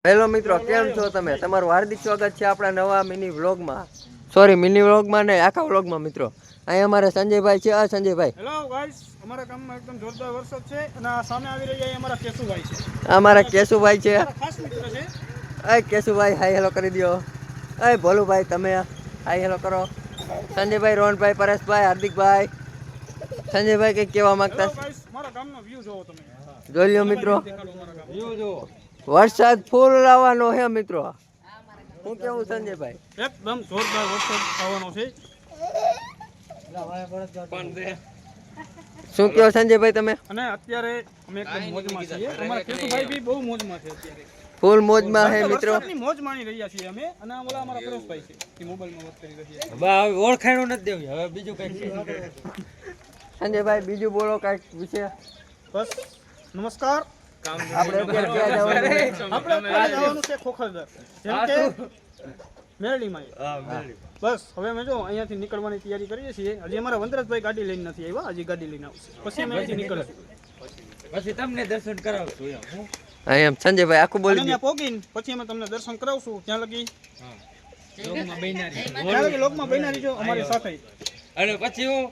Hello મિત્રો, કેમ છો તમે? તમારું હાર્દિક સ્વાગત છે આપણા નવા મિની વ્લોગમાં. સોરી, મિની વ્લોગમાં નહીં, આખા વ્લોગમાં મિત્રો. અહીં અમારે સંજયભાઈ છે. આ સંજયભાઈ, હેલો ગાઈસ, અમારા ગામમાં એકદમ જોરદાર વરસાદ છે અને સામે આવી રહ્યા અમારા કેશુભાઈ છે. અમારા કેશુભાઈ છે. ખાસ મિત્ર છે. અય કેશુભાઈ, હાય હેલો કરી દો. અય ભોલુભાઈ, તમે હાય હેલો કરો. સંજયભાઈ, રોહનભાઈ, પરેશભાઈ, હાર્દિકભાઈ. સંજયભાઈ કંઈક કહેવા માંગતા હેલો ગાઈસ, મારા ગામનો વ્યૂ જોવો તમે. જોઈ લ્યો મિત્રો, વ્યૂ જોવો. વરસાદ ફૂલ આવવાનો હે મિત્રો. હું કેવું સંજયભાઈ? એકદમ જોરદાર વરસાદ આવવાનો છે. શું કહો સંજયભાઈ તમે? અને અત્યારે અમે એકદમ મોજમાં છીએ. અમારા કેશુભાઈ બી બહુ મોજમાં છે અત્યારે. ફૂલ મોજમાં હે મિત્રો. વરસાદની મોજ માણી રહ્યા છીએ અમે. અને ઓલા અમારા પરેશભાઈ છે, એ મોબાઈલમાં વાત કરી રહ્યા છે. હવે ઓળખાણું નથી દેવું, હવે બીજું કઈ છે. સંજયભાઈ બીજું બોલો કાંઈક વિશે. બસ નમસ્કાર. આપણે અત્યારે ક્યાં જવાનું છે? આપણે અત્યારે જવાનું છે ખોખરદર, જેમ કે મેરડીમાં. બસ હવે અમે જો અહીંયાથી નીકળવાની તૈયારી કરીએ છીએ. હજી અમારા વંદરાજભાઈ ગાડી લઈને નથી આવ્યા, હજી ગાડી લઈને આવશે પછી અમે અહીંથી નીકળીશું. પછી તમને દર્શન કરાવશું એમ. હા એમ સંજયભાઈ આખું બોલી ત્યાં પોગીને પછી અમે તમને દર્શન કરાવશું. ત્યાં લગી લોકમાં બૈનારી ત્યાં લગી લોકમાં બન્યા રહીજો અમારી સાથે. અને પછી હું